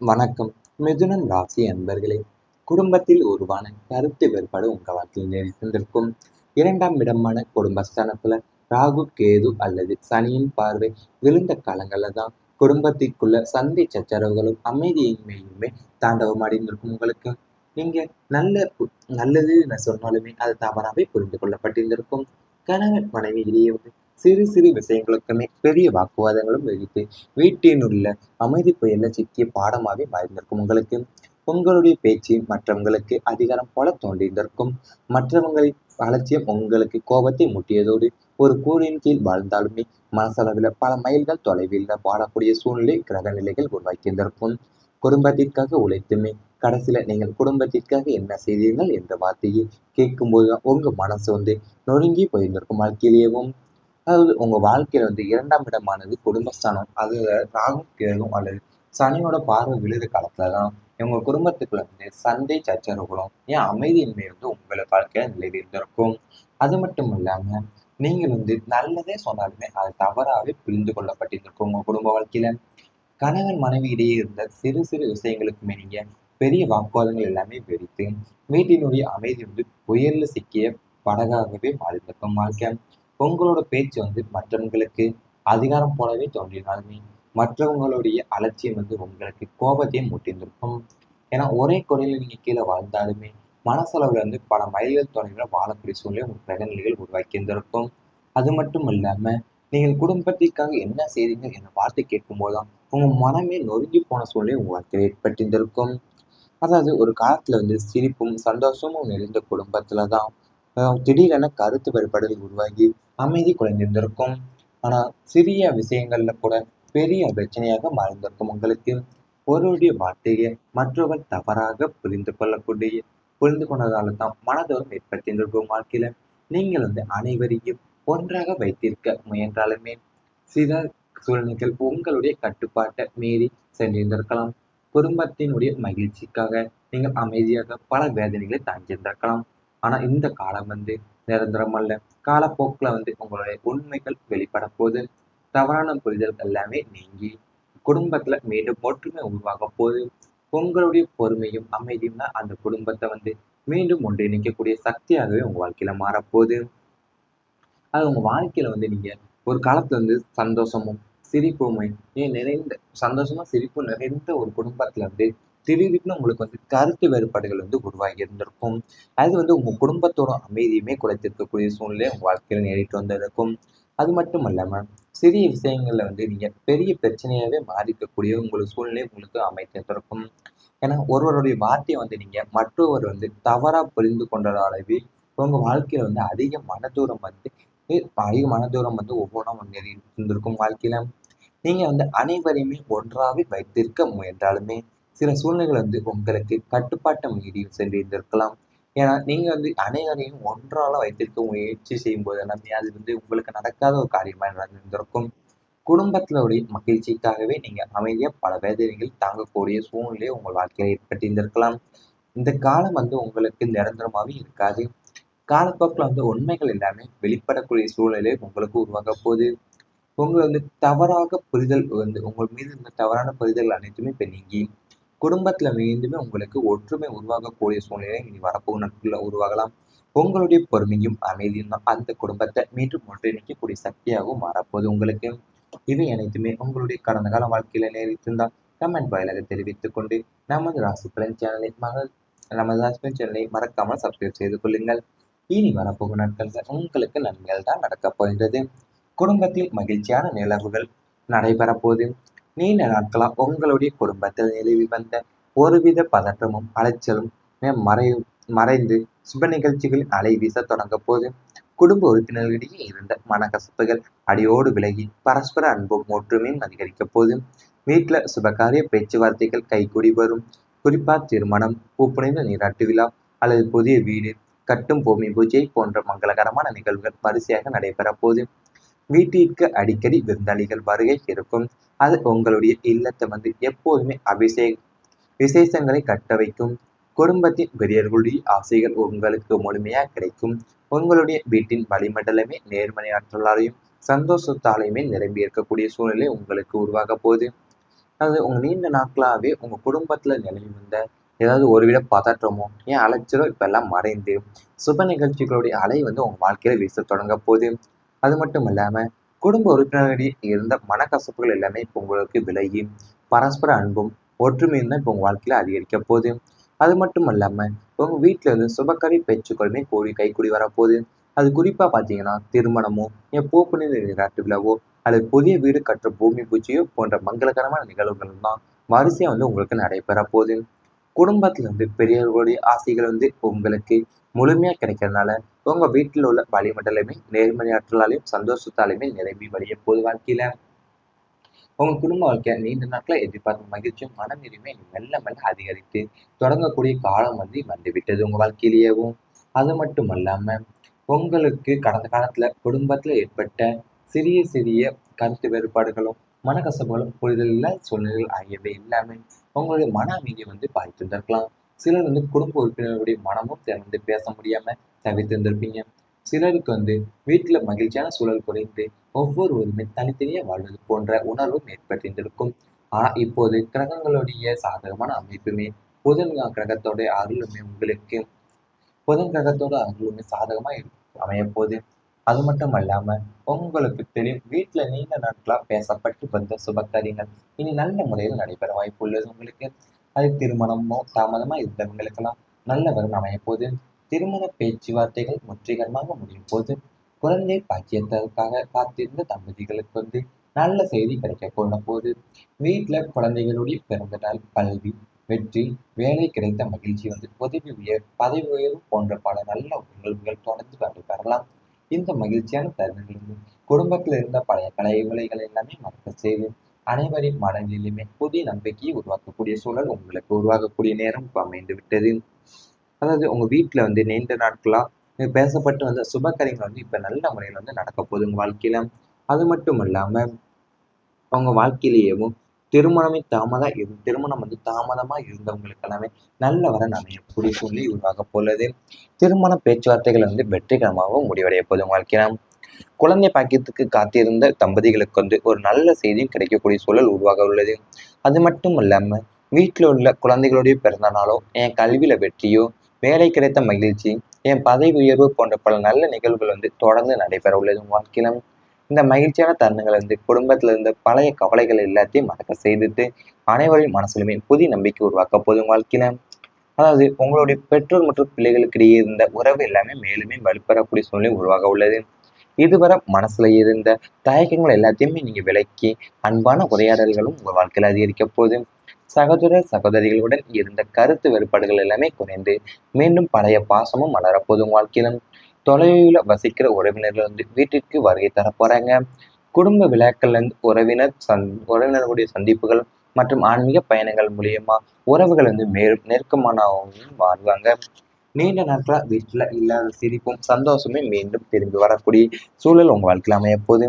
வணக்கம். மிதுனம் ராசி அன்பர்களே, குடும்பத்தில் உருவான கருத்து வேறுபாடு உங்க வாழ்க்கையில் இருந்திருக்கும். இரண்டாம் இடமான குடும்பஸ்தானத்துல ராகு, கேது அல்லது சனியின் பார்வை விழுந்த காலங்கள்ல தான் குடும்பத்திற்குள்ள சண்டை சச்சரவுகளும் அமைதியின்மையுமே தாண்டவம் அடைந்திருக்கும் உங்களுக்கு. நீங்க நல்ல நல்லது சொன்னாலுமே அது தவறாவே புரிந்து கொள்ளப்பட்டிருந்திருக்கும். கணவன் மனைவி இடையே வந்து சிறு சிறு விஷயங்களுக்குமே பெரிய வாக்குவாதங்களும் வெடித்து வீட்டினுள்ள அமைதி புயல்ல சிக்கிய பாடமாவே மறைந்திருக்கும் உங்களுக்கு. உங்களுடைய பேச்சு மற்றவங்களுக்கு அதிகாரம் போல தோன்றியிருந்திருக்கும். மற்றவங்களின் அலட்சியம் உங்களுக்கு கோபத்தை மூட்டியதோடு ஒரு கூரையின் கீழ் வாழ்ந்தாலுமே மனசளவில் பல மைல்கள் தொலைவில் வாழக்கூடிய சூழ்நிலை கிரக நிலைகள் உருவாக்கியிருந்திருக்கும். குடும்பத்திற்காக உழைத்துமே கடைசியில நீங்கள் குடும்பத்திற்காக என்ன செய்தீர்கள் என்ற வார்த்தையை கேட்கும்போது உங்க மனசு வந்து நொறுங்கி போயிருந்திருக்கும் வாழ்க்கையிலேயும். அதாவது உங்க வாழ்க்கையில வந்து இரண்டாம் இடமானது குடும்பஸ்தானம். அது ராகும் கேதும் அல்லது சனியோட பார்வை விழுற காலத்துலதான் உங்க குடும்பத்துக்குள்ள வந்து சண்டை சச்சரவுகளும் ஏன் அமைதியின்மை வந்து உங்களை வாழ்க்கையில நிலவி இருந்திருக்கும். அது மட்டும் இல்லாம நீங்கள் வந்து நல்லதே சொன்னாலுமே அது தவறாவே புரிந்து கொள்ளப்பட்டிருக்கும் உங்க குடும்ப வாழ்க்கையில. கணவன் மனைவி இடையே இருந்த சிறு சிறு விஷயங்களுக்குமே நீங்க பெரிய வாக்குவாதங்கள் எல்லாமே வெடித்து வீட்டினுடைய அமைதி வந்து புயல்ல சிக்கிய படகாகவே மாறியிருக்கும் வாழ்க்கை. உங்களோட பேச்சு வந்து மற்றவங்களுக்கு அதிகாரம் போலவே தோன்றினாலுமே மற்றவங்களுடைய அலட்சியம் வந்து உங்களுக்கு கோபத்தையும் மூட்டியிருந்திருக்கும். ஏன்னா ஒரே குறையில நீங்க கீழே வாழ்ந்தாலுமே மனசளவுல வந்து பல மைல்கள் தொலைவில் வாழக்கூடிய சூழ்நிலை உங்க பிரகநிலைகள் உருவாக்கி இருந்திருக்கும். அது மட்டும் இல்லாம நீங்கள் குடும்பத்திற்காக என்ன செய்றீங்க என்ற வார்த்தை கேட்கும் போதுதான் உங்க மனமே நொறுங்கி போன சூழ்நிலை உங்க வாழ்க்கையில் ஏற்பட்டிருந்திருக்கும். அதாவது ஒரு காலத்துல வந்து சிரிப்பும் சந்தோஷமும் நிறைந்த குடும்பத்துலதான் திடீரென கருத்து வேறுபாடுகள் உருவாகி அமைதி குலைந்திருந்திருக்கும். ஆனா சிறிய விஷயங்கள்ல கூட பெரிய பிரச்சனையாக மறைந்திருக்கும் உங்களுக்கு. ஒருவருடைய வார்த்தையை மற்றவர் தவறாக புரிந்து கொண்டதால தான் மனதோறும் ஏற்பட்டிருந்திருக்கும் வாழ்க்கையில. நீங்கள் வந்து அனைவரையும் ஒன்றாக வைத்திருக்க முயன்றாலுமே சில சூழ்நிலைகள் உங்களுடைய கட்டுப்பாட்டை மீறி சென்றிருந்திருக்கலாம். குடும்பத்தினுடைய மகிழ்ச்சிக்காக நீங்கள் அமைதியாக பல வேதனைகளை தாங்கியிருந்திருக்கலாம். ஆனா இந்த காலம் வந்து நிரந்தரம் அல்ல. காலப்போக்குல வந்து உங்களுடைய உண்மைகள் வெளிப்பட போது தவறான புரிதல் எல்லாமே நீங்கி குடும்பத்துல மீண்டும் ஒற்றுமை உருவாக போது உங்களுடைய பொறுமையும் அமைதியும் தான் அந்த குடும்பத்தை வந்து மீண்டும் ஒன்றிணைக்கக்கூடிய சக்தியாகவே உங்க வாழ்க்கையில மாறப்போகுது. அது உங்க வாழ்க்கையில வந்து நீங்க ஒரு காலத்துல வந்து சந்தோஷமும் சிரிப்புமே நிறைந்த சந்தோஷமா சிரிப்பும் நிறைந்த ஒரு குடும்பத்துல வந்து திடீர்னு உங்களுக்கு வந்து கருத்து வேறுபாடுகள் வந்து உருவாகி இருந்திருக்கும். அது வந்து உங்க குடும்பத்தோட அமைதியுமே குலைத்திருக்கக்கூடிய சூழ்நிலை உங்க வாழ்க்கையில நேரிட்டு வந்திருக்கும். அது மட்டும் இல்லாம சிறிய விஷயங்கள்ல வந்து நீங்க பெரிய பிரச்சனையாவே மாறிக்கக்கூடிய உங்களுக்கு சூழ்நிலை உங்களுக்கு அமைத்திருக்கும். ஏன்னா ஒருவருடைய வார்த்தையை வந்து நீங்க மற்றொருவர் வந்து தவறா புரிந்து கொண்டதாலவே உங்க வாழ்க்கையில வந்து அதிக மனதூரம் வந்து ஒவ்வொன்றும் முன்னேறி இருந்திருக்கும் வாழ்க்கையில. நீங்க வந்து அனைவரையுமே ஒன்றாவே வைத்திருக்க முயன்றாலுமே சில சூழ்நிலைகள் வந்து உங்களுக்கு கட்டுப்பாட்டை மீறி சென்றிருந்திருக்கலாம். ஏன்னா நீங்க வந்து அனைவரையும் ஒன்றால வைத்திருக்க முயற்சி செய்யும் போது எல்லாமே அது வந்து உங்களுக்கு நடக்காத ஒரு காரியமா நடந்திருந்திருக்கும். குடும்பத்தினுடைய மகிழ்ச்சிக்காகவே நீங்க அமைதியா பல வேதனைகள் தாங்கக்கூடிய சூழ்நிலை உங்கள் வாழ்க்கையில ஏற்பட்டிருந்திருக்கலாம். இந்த காலம் வந்து உங்களுக்கு நிரந்தரமாவே இருக்காது. காலப்போக்குல வந்து உண்மைகள் எல்லாமே வெளிப்படக்கூடிய சூழ்நிலை உங்களுக்கு உருவாக போகுது. உங்களை வந்து தவறாக புரிதல் வந்து உங்கள் மீது இருந்த தவறான புரிதல் அனைத்துமே இப்ப நீங்கி குடும்பத்துல மீண்டுமே உங்களுக்கு ஒற்றுமை உருவாகக்கூடிய சூழ்நிலை இனி வரப்போகும் நாட்கள்ல உருவாகலாம். உங்களுடைய பொறுமையும் அமைதியும் தான் அந்த குடும்பத்தை மீண்டும் ஒன்றிணைக்கக்கூடிய சக்தியாகவும் மாறப்போகுது உங்களுக்கு. இவை அனைத்துமே உங்களுடைய கடந்த கால வாழ்க்கையில நேரிட்டிருந்தால் கமெண்ட் வாயிலாக தெரிவித்துக் கொண்டு நமது ராசி பலன் சேனலை நமது ராசி பலன் சேனலை மறக்காமல் சப்ஸ்கிரைப் செய்து கொள்ளுங்கள். இனி வரப்போகும் நாட்கள்ல உங்களுக்கு நன்மைகள் தான் நடக்கப் போகின்றது. குடும்பத்தில் மகிழ்ச்சியான நிகழ்வுகள் நடைபெறப் போது நீண்ட நாட்களா உங்களுடைய குடும்பத்தில் நிலவி வந்த ஒருவித பதற்றமும் அலைச்சலும் மறை மறைந்து சுப நிகழ்ச்சிகளில் அலை வீச தொடங்க போது குடும்ப உறுப்பினர்களிடையே இருந்த மனக்கசப்புகள் அடியோடு விலகி பரஸ்பர அன்பும் ஒற்றுமையும் அதிகரிக்க போது வீட்டுல சுபகாரிய பேச்சுவார்த்தைகள் கைகூடி வரும். குறிப்பா திருமணம், பூப்புனித நீராட்டு விழா அல்லது புதிய வீடு கட்டும், பூமி பூஜை போன்ற மங்களகரமான நிகழ்வுகள் வரிசையாக நடைபெற போது வீட்டிற்கு அடிக்கடி விருந்தாளிகள் வருகை இருக்கும். அது உங்களுடைய இல்லத்தை வந்து எப்போதுமே விசேஷங்களை கட்ட வைக்கும். குடும்பத்தின் பெரியவர்களுடைய ஆசைகள் உங்களுக்கு முழுமையாக கிடைக்கும். உங்களுடைய வீட்டின் வளிமண்டலமே நேர்மறை ஆற்றலாலையும் சந்தோஷத்தாலையுமே நிரம்பி இருக்கக்கூடிய சூழ்நிலை உங்களுக்கு உருவாக போகுது. அது உங்க நீண்ட நாட்களாகவே உங்க குடும்பத்துல நிலவி வந்த ஏதாவது ஒருவித பதற்றமோ ஏன் அலைச்சலோ இப்ப எல்லாம் மறைந்து சுப நிகழ்ச்சிகளுடைய அலை உங்க வாழ்க்கையில வீச தொடங்க போகுது. அது மட்டும் இல்லாம குடும்ப உறுப்பினர்களிடையே இருந்த மனக்கசப்புகள் எல்லாமே இப்போ உங்களுக்கு விலகி பரஸ்பர அன்பும் ஒற்றுமையும் தான் இப்போ உங்க வாழ்க்கையில அதிகரிக்க போகுது. அது மட்டும் இல்லாம உங்க வீட்டுல சுபகரி பேச்சுக்களுமே கைக்கூடி வரப்போகுது. அது குறிப்பா பாத்தீங்கன்னா திருமணமோ பூப்புனித நீராட்டு விழாவோ அல்லது புதிய வீடு கட்டுற பூமி பூஜையோ போன்ற மங்களகரமான நிகழ்வுகள் தான் வரிசையா உங்களுக்கு நடைபெற போகுது. குடும்பத்துல பெரியவர்களுடைய ஆசைகள் உங்களுக்கு முழுமையா கிடைக்கிறதுனால உங்க வீட்டில் உள்ள வளிமண்டலமே நேர்மறை ஆற்றலாலையும் சந்தோஷத்தாலையுமே நிரம்பி வழிய போது வாழ்க்கையில உங்க குடும்ப வாழ்க்கை நீண்ட நாட்கள எதிர்பார்க்கும் மகிழ்ச்சியும் மனநிறைவுமே மெல்ல மெல்ல அதிகரித்து தொடங்கக்கூடிய காலம் வந்துவிட்டது உங்க வாழ்க்கையிலேயேவும். அது மட்டும் அல்லாம உங்களுக்கு கடந்த காலத்துல குடும்பத்துல ஏற்பட்ட சிறிய சிறிய கருத்து வேறுபாடுகளும் மனக்கசப்புகளும் புரிதல் இல்ல சூழ்நிலைகள் ஆகியவை எல்லாமே உங்களுடைய மன அமைதியை பாதித்திருந்திருக்கலாம். சிலர் குடும்ப உறுப்பினர்களுடைய மனமும் திறந்து பேச முடியாம தவிர்த்திருந்திருப்பீங்க. சிலருக்கு வீட்டுல மகிழ்ச்சியான சூழல் குறைந்து ஒவ்வொருவருமே தனித்தனியே வாழ்வது போன்ற உணர்வும் ஏற்பட்டிருந்திருக்கும். ஆனா இப்போது கிரகங்களுடைய சாதகமான அமைப்புமே புதன் கிரகத்தோட அருளுமே உங்களுக்கு புதன் கிரகத்தோட அருளுமே சாதகமா அமையப்போகுது. அது மட்டும் அல்லாம உங்களுக்கு தெரியும் வீட்டுல நீண்ட நாட்களா பேசப்பட்டு வந்த சுப காரியங்கள் இனி நல்ல முறையில் நடைபெற வாய்ப்பு உள்ளது உங்களுக்கு. அது திருமணமோ தாமதமா இருந்தவங்களுக்கெல்லாம் நல்ல வரன் அமையப்போகுது. திருமண பேச்சுவார்த்தைகள் வெற்றிகரமாக முடியும் போது குழந்தை பாக்கியத்திற்காக காத்திருந்த தம்பதிகளுக்கு நல்ல செய்தி கிடைக்க போன போது வீட்டுல குழந்தைகளுடைய பிறந்த நாள் கல்வி வெற்றி வேலை கிடைத்த மகிழ்ச்சி பதவி உயர்வு போன்ற பல நல்ல நிகழ்வுகள் தொடர்ந்து நடைபெறலாம். இந்த மகிழ்ச்சியான தருணங்கள் குடும்பத்தில் இருந்த பழைய கலைகளை எல்லாமே மறக்க செய்து அனைவரின் மனதிலுமே புதிய நம்பிக்கையை உருவாக்கக்கூடிய சூழல் உங்களுக்கு உருவாகக்கூடிய நேரம் இப்ப அமைந்து விட்டது. அதாவது உங்க வீட்டுல நீண்ட நாட்களா பேசப்பட்டு வந்த சுப காரியங்கள் இப்ப நல்ல முறையில் நடக்க போகுது உங்க வாழ்க்கையில. அது மட்டும் இல்லாம அவங்க வாழ்க்கையிலேயேவும் திருமணம் தாமதமா இருந்தவங்களுக்கு எல்லாமே நல்ல வரன் அமையக்கூடிய சூழ்நிலை உருவாக போலது. திருமண பேச்சுவார்த்தைகள் வெற்றிகரமாகவும் முடிவடைய போதும் வாழ்க்கையில. குழந்தை பாக்கியத்துக்கு காத்திருந்த தம்பதிகளுக்கு ஒரு நல்ல செய்தியும் கிடைக்கக்கூடிய சூழல் உருவாக உள்ளது. அது மட்டும் இல்லாம வீட்டில் உள்ள குழந்தைகளுடைய பிறந்த நாளோ என் கல்வியில வெற்றியோ வேலை கிடைத்த மகிழ்ச்சி என் பதவி உயர்வு போன்ற பல நல்ல நிகழ்வுகள் தொடர்ந்து நடைபெற உள்ளது வாழ்க்கையில. இந்த மகிழ்ச்சியான தருணங்கள் குடும்பத்துல இருந்த பழைய கவலைகள் எல்லாத்தையும் மறக்க செய்துட்டு அனைவரின் மனசுலுமே புதிய நம்பிக்கை உருவாக்க போதும் வாழ்க்கையில. அதாவது உங்களுடைய பெற்றோர் மற்றும் பிள்ளைகளுக்கு இடையே இருந்த உறவு எல்லாமே மேலுமே வலுப்பெறக்கூடிய சூழ்நிலை உருவாக உள்ளது. இதுவரை மனசுல இருந்த தயக்கங்கள் எல்லாத்தையுமே நீங்க விலக்கி அன்பான உரையாடல்களும் உங்க வாழ்க்கையில அதிகரிக்க போகுது. சகோதர சகோதரிகளுடன் இருந்த கருத்து வேறுபாடுகள் எல்லாமே குறைந்து மீண்டும் பழைய பாசமும் மலரப்போதும் வாழ்க்கையில. தொலைவில் வசிக்கிற உறவினர்கள் வீட்டிற்கு வருகை தர போறாங்க. குடும்ப விழாக்கள்ல உறவினர்களுடைய சந்திப்புகள் மற்றும் ஆன்மீக பயணங்கள் மூலியமா உறவுகள் மேலும் நெருக்கமானவங்களும் வாழ்வாங்க. நீண்ட நாட்களா வீட்டுல இல்லாத சிரிப்பும் சந்தோஷமே மீண்டும் திரும்பி வரக்கூடிய சூழல் உங்க வாழ்க்கையில அமைய போகுது.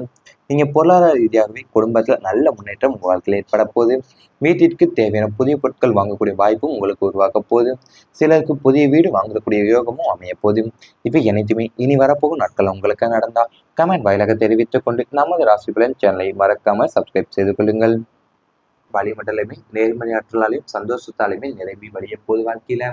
நீங்க பொருளாதார ரீதியாகவே குடும்பத்துல நல்ல முன்னேற்றம் உங்க வாழ்க்கையில ஏற்பட போகுது. வீட்டிற்கு தேவையான புதிய பொருட்கள் வாங்கக்கூடிய வாய்ப்பும் உங்களுக்கு உருவாக்க போகுது. சிலருக்கு புதிய வீடு வாங்கக்கூடிய யோகமும் அமைய போகுது. இவை அனைத்துமே இனி வரப்போகும் நாட்கள் உங்களுக்கு நடந்தா கமெண்ட் வாயிலாக தெரிவித்துக் கொண்டு நமது ராசி பலன் சேனலை மறக்காம சப்ஸ்கிரைப் செய்து கொள்ளுங்கள். வளிமண்டலமே நேர்மறை ஆற்றலாலையும் சந்தோஷத்தாலையுமே நிரம்பி வழிய போது வாழ்க்கையில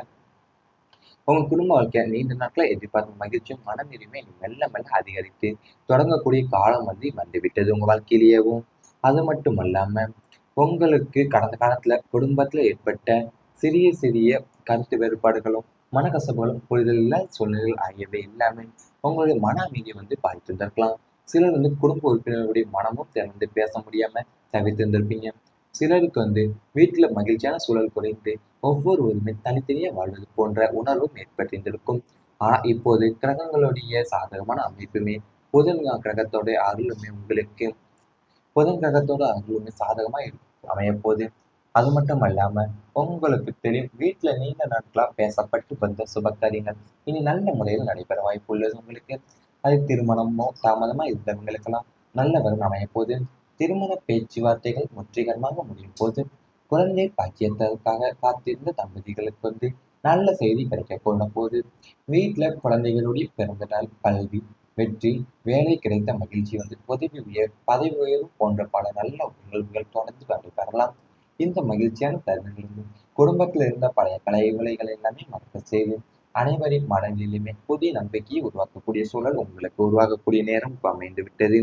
உங்க குடும்ப வாழ்க்கை நீண்ட நாட்கள எதிர்பார்க்கும் மகிழ்ச்சியும் மனநிறைவுமே மெல்ல மெல்ல அதிகரித்து தொடங்கக்கூடிய காலம் வந்துவிட்டது உங்க வாழ்க்கையிலேயேவும். அது மட்டும் அல்லாம உங்களுக்கு கடந்த காலத்துல குடும்பத்துல ஏற்பட்ட சிறிய சிறிய கருத்து வேறுபாடுகளும் மனக்கசப்புகளும் புரிதல் இல்ல சூழ்நிலைகள் ஆகியவை எல்லாமே உங்களுடைய மன அமைதியை பாதித்திருந்திருக்கலாம். சிலர் குடும்ப உறுப்பினர்களுடைய மனமும் திறந்து பேச முடியாம தவிர்த்திருந்திருப்பீங்க. சிலருக்கு வீட்டுல மகிழ்ச்சியான சூழல் குறைந்து ஒவ்வொருவருமே தனித்தனியே வாழ்வது போன்ற உணர்வும் ஏற்பட்டிருந்திருக்கும். ஆனா இப்போது கிரகங்களுடைய சாதகமான அமைப்புமே புதன் கிரகத்தோட அருளுமே உங்களுக்கு புதன் கிரகத்தோட அருளுமே சாதகமா அமையப்போகுது. அது மட்டும் அல்லாம உங்களுக்கு தெரியும் வீட்டுல நீண்ட நாட்களா பேசப்பட்டு வந்த சுப காரியங்கள் இனி நல்ல முறையில் நடைபெற வாய்ப்பு உள்ளது உங்களுக்கு. அது திருமணமோ தாமதமா இருந்தவங்களுக்கெல்லாம் நல்ல வரன் அமையப்போகுது. திருமண பேச்சுவார்த்தைகள் வெற்றிகரமாக முடியும் போது குழந்தை பாக்கியத்திற்காக காத்திருந்த தம்பதிகளுக்கு நல்ல செய்தி கிடைக்க போன போது வீட்டுல குழந்தைகளுடைய பிறந்த நாள் கல்வி வெற்றி வேலை கிடைத்த மகிழ்ச்சி பதவி உயர்வு போன்ற பல நல்ல நிகழ்வுகள் தொடர்ந்து நடைபெறலாம். இந்த மகிழ்ச்சியான தருணங்கள் வந்து குடும்பத்தில் இருந்த பழைய கலைகளை எல்லாமே மறக்க செய்து அனைவரின் மனதிலுமே புதிய நம்பிக்கையை உருவாக்கக்கூடிய சூழல் உங்களுக்கு உருவாகக்கூடிய நேரம் இப்ப அமைந்து விட்டது.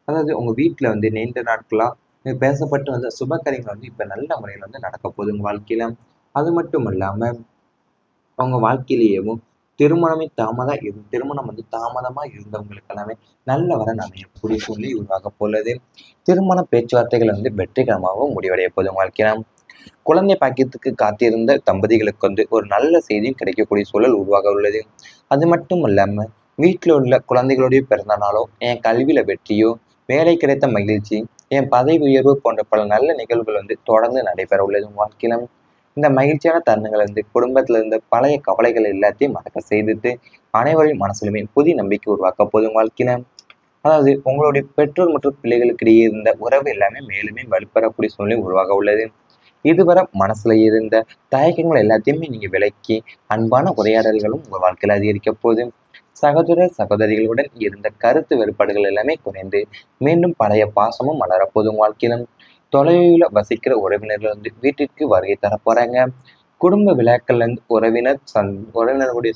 அதாவது உங்க வீட்டுல வந்து நீண்ட நாட்களா பேசப்பட்டு வந்த சுப காரியங்கள் வந்து இப்ப நல்ல முறையில் வந்து நடக்க போகுது உங்க வாழ்க்கையில. அது மட்டும் இல்லாம அவங்க வாழ்க்கையிலேயேவும் திருமணம் வந்து தாமதமா இருந்தவங்களுக்கு எல்லாமே நல்ல வரன் அமையக்கூடிய சூழ்நிலை உருவாக போகுது. திருமண பேச்சுவார்த்தைகள் வந்து வெற்றிகரமாகவும் முடிவடைய போகுது உங்க வாழ்க்கையில. குழந்தை பாக்கியத்துக்கு காத்திருந்த தம்பதிகளுக்கு வந்து ஒரு நல்ல செய்தியும் கிடைக்கக்கூடிய சூழல் உருவாக உள்ளது. அது மட்டும் இல்லாம வீட்டில் உள்ள குழந்தைகளுடைய பிறந்த நாளோ, என் கல்வியில வெற்றியோ, வேலை கிடைத்த மகிழ்ச்சி, என் பதவி உயர்வு போன்ற பல நல்ல நிகழ்வுகள் வந்து தொடர்ந்து நடைபெற உள்ளது உங்க வாழ்க்கையில. இந்த மகிழ்ச்சியான தருணங்கள் வந்து குடும்பத்துல இருந்த பழைய கவலைகள் எல்லாத்தையும் மறக்க செய்துட்டு அனைவரின் மனசுலுமே புதிய நம்பிக்கை உருவாக்க போதும் வாழ்க்கையில. அதாவது உங்களுடைய பெற்றோர் மற்றும் பிள்ளைகளுக்கு இடையே இருந்த உறவு எல்லாமே மேலுமே வலுப்பெறக்கூடிய சூழ்நிலை உருவாக உள்ளது. இதுவரை மனசுல இருந்த தயக்கங்கள் எல்லாத்தையுமே நீங்க விலக்கி அன்பான உரையாடல்களும் உங்க வாழ்க்கையில அதிகரிக்க போகுது. சகோதர சகோதரிகளுடன் இருந்த கருத்து வேறுபாடுகள் எல்லாமே குறைந்து மீண்டும் பழைய பாசமும் மலரப்போதும் உங்க வாழ்க்கையில. தொலைவில் வசிக்கிற உறவினர்கள் வந்து வீட்டிற்கு வருகை தர போறாங்க. குடும்ப விழாக்கள்ல இருந்து உறவினர்களுடைய